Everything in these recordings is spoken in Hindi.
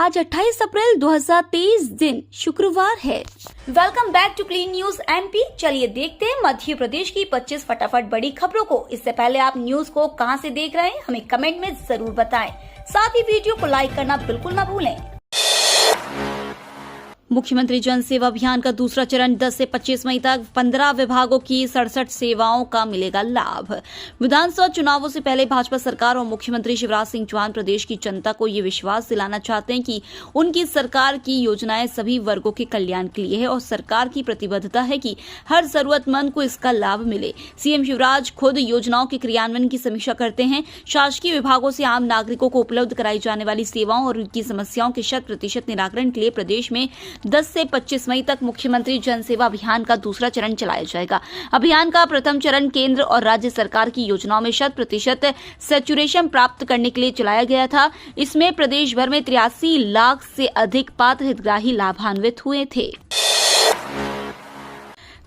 आज 28 अप्रैल 2023 दिन शुक्रवार है। Welcome back to clean news MP. चलिए देखते हैं मध्य प्रदेश की 25 फटाफट बड़ी खबरों को। इससे पहले आप न्यूज को कहां से देख रहे हैं हमें कमेंट में जरूर बताएं। साथ ही वीडियो को लाइक करना बिल्कुल न भूलें। मुख्यमंत्री जन सेवा अभियान का दूसरा चरण 10 से 25 मई तक 15 विभागों की 67 सेवाओं का मिलेगा लाभ। विधानसभा चुनावों से पहले भाजपा सरकार और मुख्यमंत्री शिवराज सिंह चौहान प्रदेश की जनता को ये विश्वास दिलाना चाहते हैं कि उनकी सरकार की योजनाएं सभी वर्गों के कल्याण के लिए है और सरकार की प्रतिबद्धता है कि हर जरूरतमंद को इसका लाभ मिले। सीएम शिवराज खुद योजनाओं के क्रियान्वयन की समीक्षा करते हैं। शासकीय विभागों से आम नागरिकों को उपलब्ध कराई जाने वाली सेवाओं और उनकी समस्याओं के 100% निराकरण के लिए प्रदेश में 10 से 25 मई तक मुख्यमंत्री जन सेवा अभियान का दूसरा चरण चलाया जाएगा। अभियान का प्रथम चरण केंद्र और राज्य सरकार की योजनाओं में 100% सैचुरेशन प्राप्त करने के लिए चलाया गया था। इसमें प्रदेश भर में 83 लाख से अधिक पात्र हितग्राही लाभान्वित हुए थे।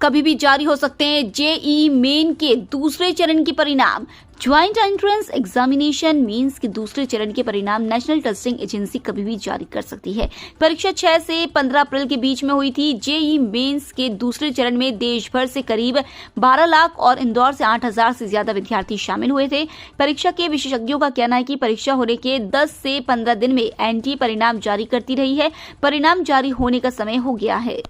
कभी भी जारी हो सकते हैं जेईई मेन के दूसरे चरण के परिणाम। ज्वाइंट एंट्रेंस एग्जामिनेशन मेंस के दूसरे चरण के परिणाम नेशनल टेस्टिंग एजेंसी कभी भी जारी कर सकती है। परीक्षा 6 से 15 अप्रैल के बीच में हुई थी। जेईई मेंस के दूसरे चरण में देश भर से करीब 12 लाख और इंदौर से 8,000 से ज्यादा विद्यार्थी शामिल हुए थे। परीक्षा के विशेषज्ञों का कहना है कि परीक्षा होने के 10 से 15 दिन में एनटीए परिणाम जारी करती रही है। परिणाम जारी होने का समय हो गया है।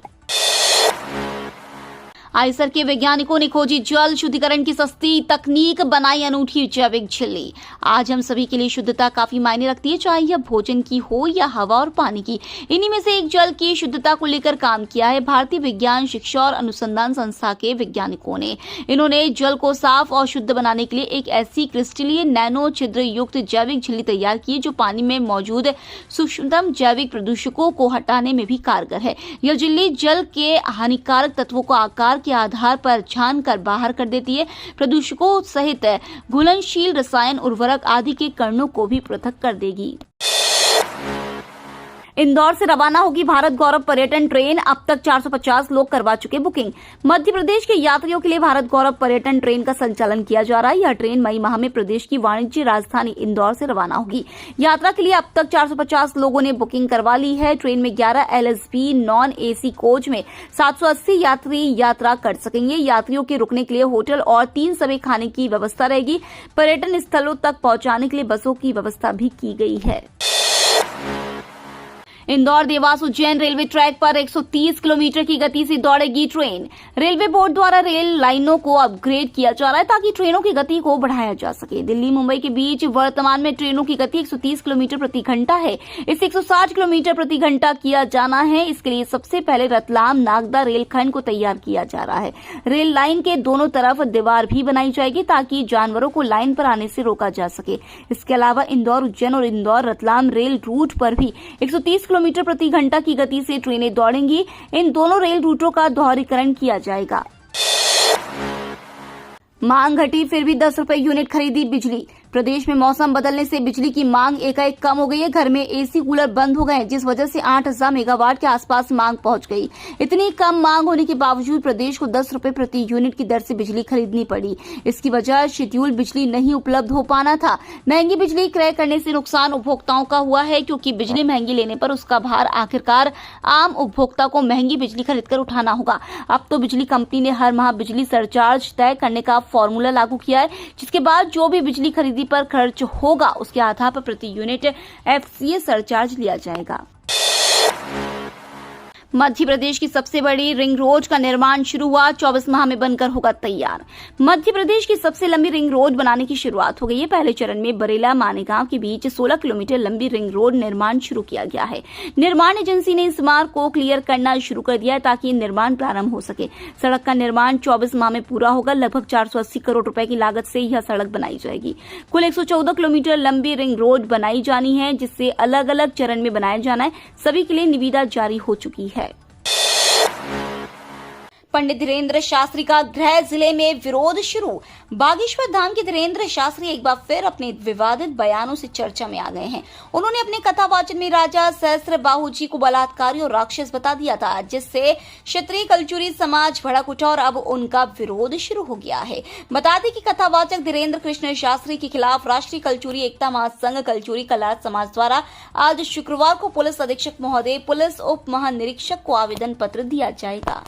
आईसर के वैज्ञानिकों ने खोजी जल शुद्धिकरण की सस्ती तकनीक, बनाई अनूठी जैविक झिल्ली। आज हम सभी के लिए शुद्धता काफी मायने रखती है, चाहे यह भोजन की हो या हवा और पानी की। इन्हीं में से एक जल की शुद्धता को लेकर काम किया है भारतीय विज्ञान शिक्षा और अनुसंधान संस्था के वैज्ञानिकों ने। इन्होंने जल को साफ और शुद्ध बनाने के लिए एक ऐसी क्रिस्टलीय नैनो छिद्र युक्त जैविक झिल्ली तैयार की है जो पानी में मौजूद सूक्ष्मतम जैविक प्रदूषकों को हटाने में भी कारगर है। यह झिल्ली जल के हानिकारक तत्वों को आकार के आधार पर छान कर बाहर कर देती है। प्रदूषकों सहित घुलनशील रसायन, उर्वरक आदि के कणों को भी पृथक कर देगी। इंदौर से रवाना होगी भारत गौरव पर्यटन ट्रेन। अब तक 450 लोग करवा चुके बुकिंग। मध्य प्रदेश के यात्रियों के लिए भारत गौरव पर्यटन ट्रेन का संचालन किया जा रहा है। यह ट्रेन मई माह में प्रदेश की वाणिज्य राजधानी इंदौर से रवाना होगी। यात्रा के लिए अब तक 450 लोगों ने बुकिंग करवा ली है। ट्रेन में 11 एलएसबी नॉन एसी कोच में 780 यात्री यात्रा कर सकेंगे। यात्रियों के रुकने के लिए होटल और 3 समय खाने की व्यवस्था रहेगी। पर्यटन स्थलों तक पहुंचाने के लिए बसों की व्यवस्था भी की गई है। इंदौर देवास उज्जैन रेलवे ट्रैक पर 130 किलोमीटर की गति से दौड़ेगी ट्रेन। रेलवे बोर्ड द्वारा रेल लाइनों को अपग्रेड किया जा रहा है ताकि ट्रेनों की गति को बढ़ाया जा सके। दिल्ली मुंबई के बीच वर्तमान में ट्रेनों की गति 130 किलोमीटर प्रति घंटा है। इसे 160 किलोमीटर प्रति घंटा किया जाना है। इसके लिए सबसे पहले रतलाम नागदा रेलखंड को तैयार किया जा रहा है। रेल लाइन के दोनों तरफ दीवार भी बनाई जाएगी ताकि जानवरों को लाइन पर आने से रोका जा सके। इसके अलावा इंदौर उज्जैन और इंदौर रतलाम रेल रूट पर भी 130 किलोमीटर प्रति घंटा की गति से ट्रेनें दौड़ेंगी। इन दोनों रेल रूटों का दोहरीकरण किया जाएगा। मांग घटी फिर भी 10 रुपए यूनिट खरीदी बिजली। प्रदेश में मौसम बदलने से बिजली की मांग एकाएक कम हो गई है। घर में एसी कूलर बंद हो गए जिस वजह से 8,000 मेगावाट के आसपास मांग पहुंच गई। इतनी कम मांग होने के बावजूद प्रदेश को 10 रुपए प्रति यूनिट की दर से बिजली खरीदनी पड़ी। इसकी वजह शेड्यूल बिजली नहीं उपलब्ध हो पाना था। महंगी बिजली क्रय करने से नुकसान उपभोक्ताओं का हुआ है क्योंकि बिजली महंगी लेने पर उसका भार आखिरकार आम उपभोक्ता को महंगी बिजली खरीदकर उठाना होगा। अब तो बिजली कंपनी ने हर माह बिजली सरचार्ज तय करने का फॉर्मूला लागू किया है, जिसके बाद जो भी बिजली खरीदी पर खर्च होगा उसके आधार पर प्रति यूनिट एफसीए सरचार्ज लिया जाएगा। मध्य प्रदेश की सबसे बड़ी रिंग रोड का निर्माण शुरू हुआ। 24 माह में बनकर होगा तैयार। मध्य प्रदेश की सबसे लंबी रिंग रोड बनाने की शुरुआत हो गई है। पहले चरण में बरेला मानेगांव के बीच 16 किलोमीटर लंबी रिंग रोड निर्माण शुरू किया गया है। निर्माण एजेंसी ने इस मार्ग को क्लियर करना शुरू कर दिया है ताकि निर्माण प्रारंभ हो सके। सड़क का निर्माण 24 माह में पूरा होगा। लगभग 480 करोड़ रुपए की लागत से यह सड़क बनाई जाएगी। कुल 114 किलोमीटर लंबी रिंग रोड बनाई जानी है, जिससे अलग अलग चरण में बनाया जाना है। सभी के लिए निविदा जारी हो चुकी है। पंडित धीरेन्द्र शास्त्री का गृह जिले में विरोध शुरू। बागेश्वर धाम के धीरेन्द्र शास्त्री एक बार फिर अपने विवादित बयानों से चर्चा में आ गए हैं। उन्होंने अपने कथावाचन में राजा सहस्त्रबाहु जी को बलात्कारी और राक्षस बता दिया था, जिससे क्षत्रिय कलचुरी समाज भड़क उठा और अब उनका विरोध शुरू हो गया है। बता दें कि कथावाचक धीरेन्द्र कृष्ण शास्त्री के खिलाफ राष्ट्रीय कलचुरी एकता महासंघ कलचुरी कलाट समाज द्वारा आज शुक्रवार को पुलिस अधीक्षक महोदय, पुलिस उप महानिरीक्षक को आवेदन पत्र दिया जाएगा।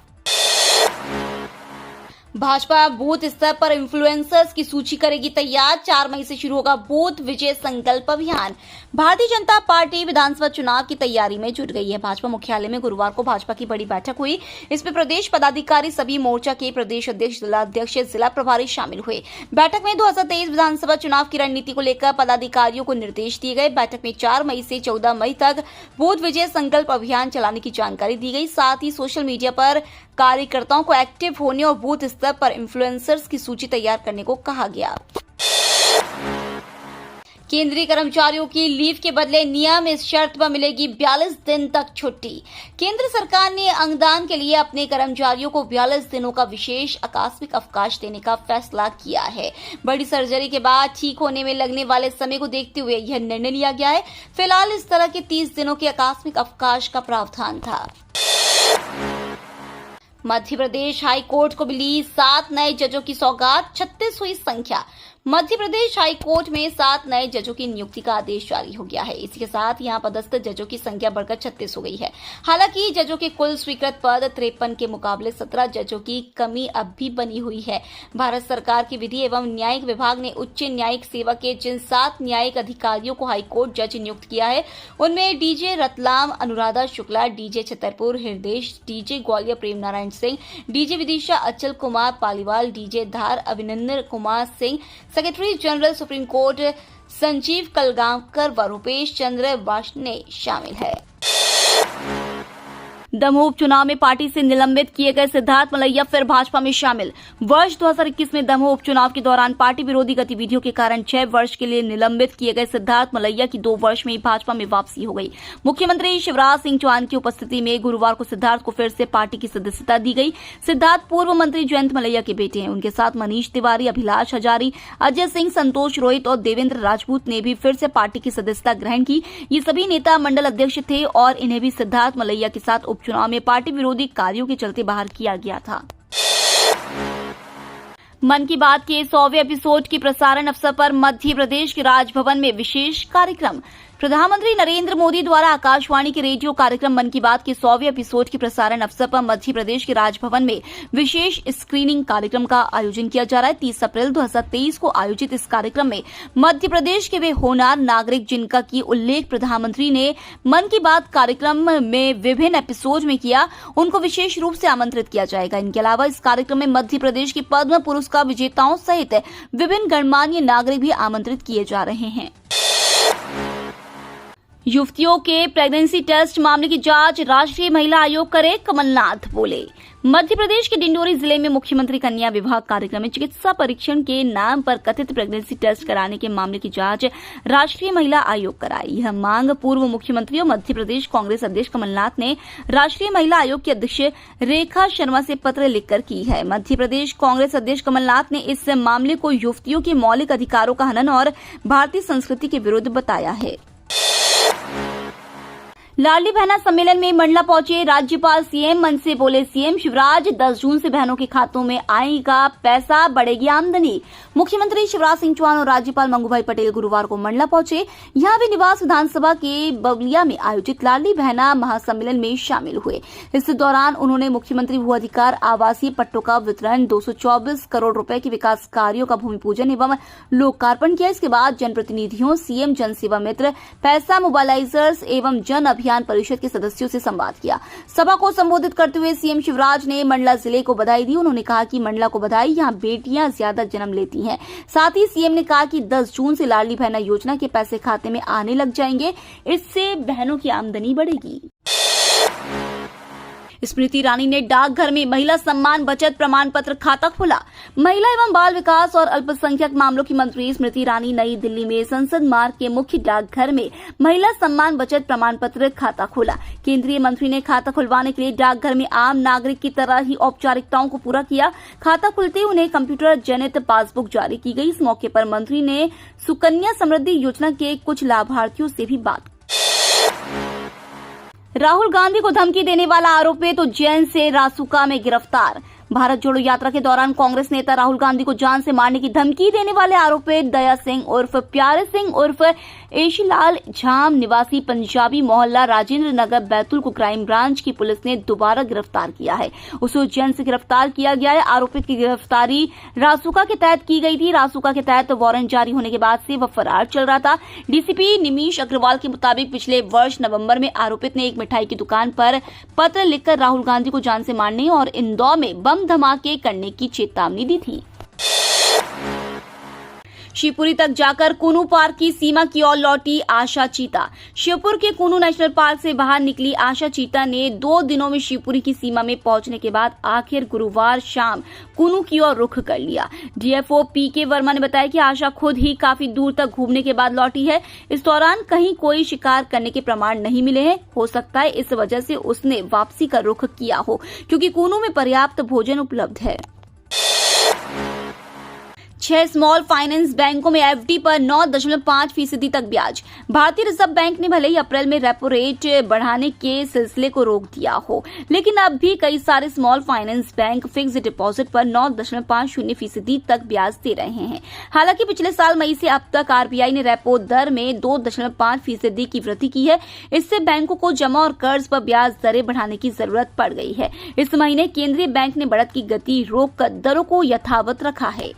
भाजपा बूथ स्तर पर इन्फ्लुएंसर्स की सूची करेगी तैयार। 4 मई से शुरू होगा बूथ विजय संकल्प अभियान। भारतीय जनता पार्टी विधानसभा चुनाव की तैयारी में जुट गई है। भाजपा मुख्यालय में गुरुवार को भाजपा की बड़ी बैठक हुई। इसमें प्रदेश पदाधिकारी, सभी मोर्चा के प्रदेश अध्यक्ष, जिलाध्यक्ष, जिला प्रभारी शामिल हुए। बैठक में 2023 विधानसभा चुनाव की रणनीति को लेकर पदाधिकारियों को निर्देश दिए गए। बैठक में 4 मई से 14 मई तक बूथ विजय संकल्प अभियान चलाने की जानकारी दी गई। साथ ही सोशल मीडिया पर कार्यकर्ताओं को एक्टिव होने और बूथ स्तर पर इन्फ्लुएंसर्स की सूची तैयार करने को कहा गया। केंद्रीय कर्मचारियों की लीव के बदले नियम, इस शर्त पर मिलेगी 42 दिन तक छुट्टी। केंद्र सरकार ने अंगदान के लिए अपने कर्मचारियों को 42 दिनों का विशेष आकस्मिक अवकाश देने का फैसला किया है। बड़ी सर्जरी के बाद ठीक होने में लगने वाले समय को देखते हुए यह निर्णय लिया गया है। फिलहाल इस तरह के 30 दिनों के आकस्मिक अवकाश का प्रावधान था। मध्य प्रदेश हाई कोर्ट को मिली 7 नए जजों की सौगात, 36 हुई संख्या। मध्य प्रदेश हाई कोर्ट में 7 नए जजों की नियुक्ति का आदेश जारी हो गया है। इसी के साथ यहां पदस्थ जजों की संख्या बढ़कर 36 हो गई है। हालांकि जजों के कुल स्वीकृत पद 53 के मुकाबले 17 जजों की कमी अब भी बनी हुई है। भारत सरकार के विधि एवं न्यायिक विभाग ने उच्च न्यायिक सेवा के जिन 7 न्यायिक अधिकारियों को हाईकोर्ट जज नियुक्त किया है, उनमें डीजे रतलाम अनुराधा शुक्ला, डीजे छतरपुर हृदय, डीजे ग्वालियर प्रेम नारायण सिंह, डीजे विदिशा अचल कुमार पालीवाल, डीजे धार अभिनंदन Kumar Singh, secretary general supreme court Sanjeev Kalgaonkar व रूपेश चंद्र वार्ष्णेय शामिल है। दमोह उपचुनाव में पार्टी से निलंबित किए गए सिद्धार्थ मलैया फिर भाजपा में शामिल। वर्ष 2021 में दमोह उपचुनाव के दौरान पार्टी विरोधी गतिविधियों के कारण 6 वर्ष के लिए निलंबित किए गए सिद्धार्थ मलैया की 2 वर्ष में ही भाजपा में वापसी हो गई। मुख्यमंत्री शिवराज सिंह चौहान की उपस्थिति में गुरुवार को सिद्धार्थ को फिर से पार्टी की सदस्यता दी गई। सिद्धार्थ पूर्व मंत्री जयंत मलैया के बेटे हैं। उनके साथ मनीष तिवारी, अभिलाष हजारी, अजय सिंह, संतोष रोहित और देवेंद्र राजपूत ने भी फिर से पार्टी की सदस्यता ग्रहण की। ये सभी नेता मंडल अध्यक्ष थे और इन्हें भी सिद्धार्थ मलैया के साथ उपचुनाव में पार्टी विरोधी कार्यों के चलते बाहर किया गया था। मन की बात के 100वें एपिसोड के प्रसारण अवसर पर मध्य प्रदेश के राजभवन में विशेष कार्यक्रम। प्रधानमंत्री नरेंद्र मोदी द्वारा आकाशवाणी के रेडियो कार्यक्रम मन की बात के 100वें एपिसोड के प्रसारण अवसर पर मध्य प्रदेश के राजभवन में विशेष स्क्रीनिंग कार्यक्रम का आयोजन किया जा रहा है। 30 अप्रैल 2023 को आयोजित इस कार्यक्रम में मध्य प्रदेश के वे होनहार नागरिक जिनका की उल्लेख प्रधानमंत्री ने मन की बात कार्यक्रम में विभिन्न एपिसोड में किया, उनको विशेष रूप से आमंत्रित किया जाएगा। इनके अलावा इस कार्यक्रम में मध्य प्रदेश के पद्म पुरस्कार विजेताओं सहित विभिन्न गणमान्य नागरिक भी आमंत्रित किए जा रहे हैं। युवतियों के प्रेगनेंसी टेस्ट मामले की जांच राष्ट्रीय महिला आयोग करे, कमलनाथ बोले। मध्य प्रदेश के डिंडोरी जिले में मुख्यमंत्री कन्या विवाह कार्यक्रम में चिकित्सा परीक्षण के नाम पर कथित प्रेगनेंसी टेस्ट कराने के मामले की जांच राष्ट्रीय महिला आयोग कराई। यह मांग पूर्व मुख्यमंत्री और मध्य प्रदेश कांग्रेस अध्यक्ष कमलनाथ ने राष्ट्रीय महिला आयोग की अध्यक्ष रेखा शर्मा से पत्र लिखकर की है। मध्य प्रदेश कांग्रेस अध्यक्ष कमलनाथ ने इस मामले को युवतियों के मौलिक अधिकारों का हनन और भारतीय संस्कृति के विरुद्ध बताया है। लाडली बहना सम्मेलन में मंडला पहुंचे राज्यपाल, सीएम मन से बोले सीएम शिवराज, 10 जून से बहनों के खातों में आएगा पैसा, बढ़ेगी आमदनी। मुख्यमंत्री शिवराज सिंह चौहान और राज्यपाल मंगूभाई पटेल गुरुवार को मंडला पहुंचे। यहां वे निवास विधानसभा के बबलिया में आयोजित लाडली बहना महासम्मेलन में शामिल हुए। इस दौरान उन्होंने मुख्यमंत्री भू अधिकार आवासीय पट्टों का वितरण, 224 करोड़ रुपए के विकास कार्यों का भूमि पूजन एवं लोकार्पण किया। इसके बाद जनप्रतिनिधियों, सीएम जन सेवा मित्र, पैसा मोबाइलाइजर्स एवं जन अभियान परिषद के सदस्यों से संवाद किया। सभा को संबोधित करते हुए सीएम शिवराज ने मंडला जिले को बधाई दी। उन्होंने कहा कि मंडला को बधाई, यहाँ बेटियां ज्यादा जन्म लेती हैं। साथ ही सीएम ने कहा कि 10 जून से लाडली बहना योजना के पैसे खाते में आने लग जाएंगे, इससे बहनों की आमदनी बढ़ेगी। स्मृति ईरानी ने डाकघर में महिला सम्मान बचत प्रमाण पत्र खाता खोला। महिला एवं बाल विकास और अल्पसंख्यक मामलों की मंत्री स्मृति ईरानी नई दिल्ली में संसद मार्ग के मुख्य डाकघर में महिला सम्मान बचत प्रमाण पत्र खाता खोला। केंद्रीय मंत्री ने खाता खुलवाने के लिए डाकघर में आम नागरिक की तरह ही औपचारिकताओं को पूरा किया। खाता खुलते ही उन्हें कंप्यूटर जनित पासबुक जारी की गई। इस मौके पर मंत्री ने सुकन्या समृद्धि योजना के कुछ लाभार्थियों से भी बात की। राहुल गांधी को धमकी देने वाला आरोपित उज्जैन से रासुका में गिरफ्तार। भारत जोड़ो यात्रा के दौरान कांग्रेस नेता राहुल गांधी को जान से मारने की धमकी देने वाले आरोपित दया सिंह उर्फ प्यारे सिंह उर्फ एशीलाल झाम निवासी पंजाबी मोहल्ला राजेंद्र नगर बैतूल को क्राइम ब्रांच की पुलिस ने दोबारा गिरफ्तार किया है। उसे उज्जैन से गिरफ्तार किया गया है। आरोपित की गिरफ्तारी रासुका के तहत की गई थी। रासुका के तहत वारंट जारी होने के बाद से वह फरार चल रहा था। डीसीपी निमिष अग्रवाल के मुताबिक पिछले वर्ष नवंबर में आरोपित ने एक मिठाई की दुकान पर पत्र लिखकर राहुल गांधी को जान से मारने और इंदौर में बम धमाके करने की चेतावनी दी थी। शिवपुरी तक जाकर कुनू पार्क की सीमा की ओर लौटी आशा चीता। शिवपुर के कुनू नेशनल पार्क से बाहर निकली आशा चीता ने 2 दिनों में शिवपुरी की सीमा में पहुंचने के बाद आखिर गुरुवार शाम कुनू की ओर रुख कर लिया। डीएफओ पीके वर्मा ने बताया कि आशा खुद ही काफी दूर तक घूमने के बाद लौटी है। इस दौरान कहीं कोई शिकार करने के प्रमाण नहीं मिले हैं। हो सकता है इस वजह से उसने वापसी का रुख किया हो, क्योंकि कुनू में पर्याप्त भोजन उपलब्ध है। 6 स्मॉल फाइनेंस बैंकों में एफडी पर 9.5% तक ब्याज। भारतीय रिजर्व बैंक ने भले ही अप्रैल में रेपो रेट बढ़ाने के सिलसिले को रोक दिया हो, लेकिन अब भी कई सारे small finance bank fixed deposit पर 9.50% तक ब्याज दे रहे हैं। हालांकि पिछले साल मई से अब तक आरबीआई ने रेपो दर में 2.5% की वृद्धि की है। इससे बैंकों को जमा और कर्ज पर ब्याज दरें बढ़ाने की जरूरत पड़ गई है। इस महीने केंद्रीय बैंक ने बढ़त की गति रोककर दरों को यथावत रखा है।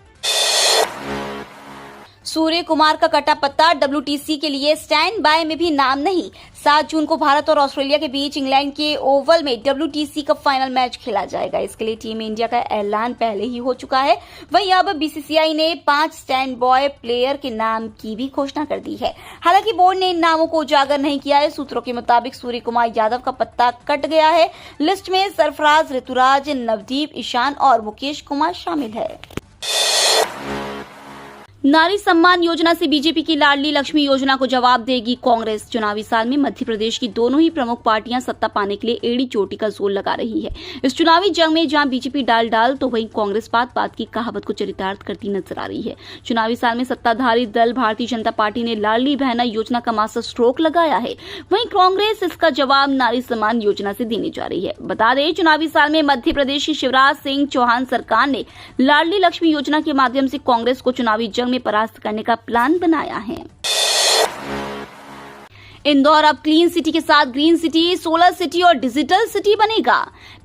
सूर्य कुमार का कटा पत्ता, डब्ल्यूटीसी के लिए स्टैंड बाय में भी नाम नहीं। 7 जून को भारत और ऑस्ट्रेलिया के बीच इंग्लैंड के ओवल में डब्ल्यूटीसी का फाइनल मैच खेला जाएगा। इसके लिए टीम इंडिया का ऐलान पहले ही हो चुका है। वहीं अब बीसीसीआई ने 5 स्टैंड बॉय प्लेयर के नाम की भी घोषणा कर दी है। हालांकि बोर्ड ने इन नामों को उजागर नहीं किया है। सूत्रों के मुताबिक सूर्य कुमार यादव का पत्ता कट गया है। लिस्ट में सरफराज, ऋतुराज, नवदीप, ईशान और मुकेश कुमार शामिल है। नारी सम्मान योजना से बीजेपी की लाडली लक्ष्मी योजना को जवाब देगी कांग्रेस। चुनावी साल में मध्य प्रदेश की दोनों ही प्रमुख पार्टियां सत्ता पाने के लिए एड़ी चोटी का जोर लगा रही है। इस चुनावी जंग में जहां बीजेपी डाल तो वहीं कांग्रेस बात की कहावत को चरितार्थ करती नजर आ रही है। चुनावी साल में सत्ताधारी दल भारतीय जनता पार्टी ने लाडली बहना योजना का मास्टर स्ट्रोक लगाया है। वहीं कांग्रेस इसका जवाब नारी सम्मान योजना से देने जा रही है। बता दें, चुनावी साल में मध्य प्रदेश की शिवराज सिंह चौहान सरकार ने लाडली लक्ष्मी योजना के माध्यम से कांग्रेस को चुनावी जंग में परास्त करने का प्लान बनाया है। इंदौर अब क्लीन सिटी के साथ ग्रीन सिटी, सोलर सिटी और डिजिटल सिटी बनेगा।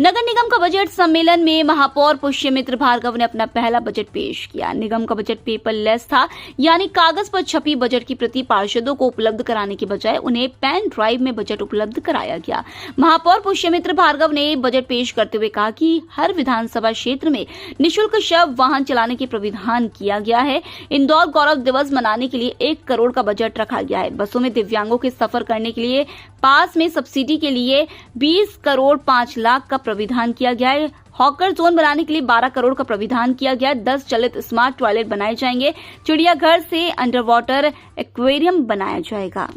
नगर निगम का बजट सम्मेलन में महापौर पुष्यमित्र भार्गव ने अपना पहला बजट पेश किया। निगम का बजट पेपरलेस था, यानी कागज पर छपी बजट की प्रति पार्षदों को उपलब्ध कराने के बजाय उन्हें पेन ड्राइव में बजट उपलब्ध कराया गया। महापौर पुष्यमित्र भार्गव ने बजट पेश करते हुए कहा कि हर विधानसभा क्षेत्र में निःशुल्क शव वाहन चलाने के प्राविधान किया गया है। इंदौर गौरव दिवस मनाने के लिए 1 करोड़ का बजट रखा गया है। बसों में दिव्यांगों के सफर करने के लिए पास में सब्सिडी के लिए 20 करोड़ 5 लाख का प्राविधान किया गया है। हॉकर जोन बनाने के लिए 12 करोड़ का प्राविधान किया गया है। 10 चलित स्मार्ट टॉयलेट बनाए जाएंगे। चिड़ियाघर से अंडर वाटर एक्वेरियम बनाया जाएगा।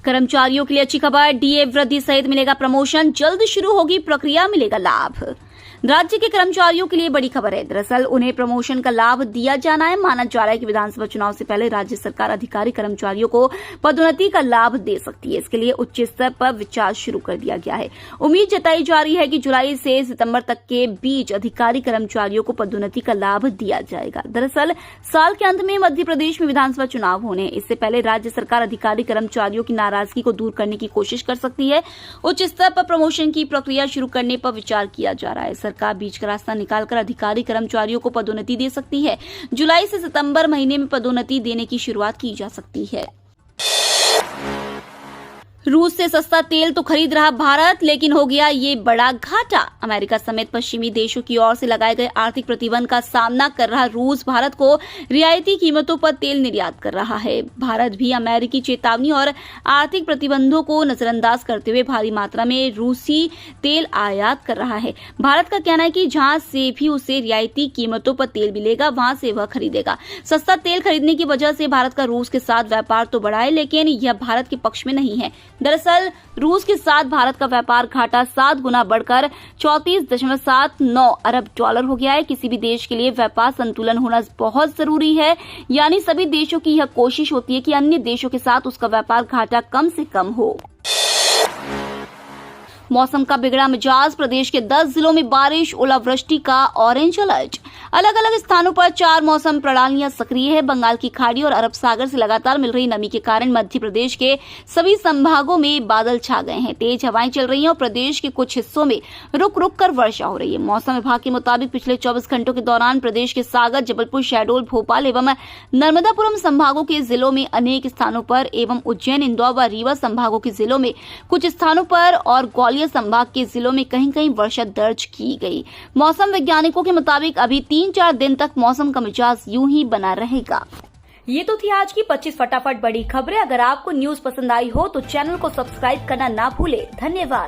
कर्मचारियों के लिए अच्छी खबर, डीए वृद्धि सहित मिलेगा प्रमोशन, जल्द शुरू होगी प्रक्रिया, मिलेगा लाभ। राज्य के कर्मचारियों के लिए बड़ी खबर है। दरअसल उन्हें प्रमोशन का लाभ दिया जाना है। माना जा रहा है कि विधानसभा चुनाव से पहले राज्य सरकार अधिकारी कर्मचारियों को पदोन्नति का लाभ दे सकती है। इसके लिए उच्च स्तर पर विचार शुरू कर दिया गया है। उम्मीद जताई जा रही है कि जुलाई से सितंबर तक के बीच अधिकारी कर्मचारियों को पदोन्नति का लाभ दिया जाएगा। दरअसल साल के अंत में मध्य प्रदेश में विधानसभा चुनाव होने, इससे पहले राज्य सरकार अधिकारी कर्मचारियों की नाराजगी को दूर करने की कोशिश कर सकती है। उच्च स्तर पर प्रमोशन की प्रक्रिया शुरू करने पर विचार किया जा रहा है। सरकार बीच का रास्ता निकालकर अधिकारी कर्मचारियों को पदोन्नति दे सकती है। जुलाई से सितंबर महीने में पदोन्नति देने की शुरुआत की जा सकती है। रूस से सस्ता तेल तो खरीद रहा भारत, लेकिन हो गया ये बड़ा घाटा। अमेरिका समेत पश्चिमी देशों की ओर से लगाए गए आर्थिक प्रतिबंध का सामना कर रहा रूस भारत को रियायती कीमतों पर तेल निर्यात कर रहा है। भारत भी अमेरिकी चेतावनी और आर्थिक प्रतिबंधों को नजरअंदाज करते हुए भारी मात्रा में रूसी तेल आयात कर रहा है। भारत का कहना है कि जहां से भी उसे रियायती कीमतों पर तेल मिलेगा वहां से वह खरीदेगा। सस्ता तेल खरीदने की वजह से भारत का रूस के साथ व्यापार तो बढ़ा है, लेकिन यह भारत के पक्ष में नहीं है। दरअसल रूस के साथ भारत का व्यापार घाटा 7 गुना बढ़कर 34.79 अरब डॉलर हो गया है। किसी भी देश के लिए व्यापार संतुलन होना बहुत जरूरी है, यानी सभी देशों की यह कोशिश होती है कि अन्य देशों के साथ उसका व्यापार घाटा कम से कम हो। मौसम का बिगड़ा मिजाज, प्रदेश के 10 जिलों में बारिश, ओलावृष्टि का ऑरेंज अलर्ट। अलग अलग स्थानों पर 4 मौसम प्रणालियां सक्रिय है। बंगाल की खाड़ी और अरब सागर से लगातार मिल रही नमी के कारण मध्य प्रदेश के सभी संभागों में बादल छा गए हैं। तेज हवाएं चल रही हैं और प्रदेश के कुछ हिस्सों में रुक रुक कर वर्षा हो रही है। मौसम विभाग के मुताबिक पिछले 24 घंटों के दौरान प्रदेश के सागर, जबलपुर, शहडोल, भोपाल एवं नर्मदापुरम संभागों के जिलों में अनेक स्थानों पर एवं उज्जैन, इंदौर व रीवा संभागों के जिलों में कुछ स्थानों पर और ग्वालियर संभाग के जिलों में कहीं कहीं वर्षा दर्ज की गई। मौसम वैज्ञानिकों के मुताबिक अभी 3-4 दिन तक मौसम का मिजाज यूं ही बना रहेगा। ये तो थी आज की 25 फटाफट बड़ी खबरें। अगर आपको न्यूज पसंद आई हो तो चैनल को सब्सक्राइब करना ना भूले। धन्यवाद।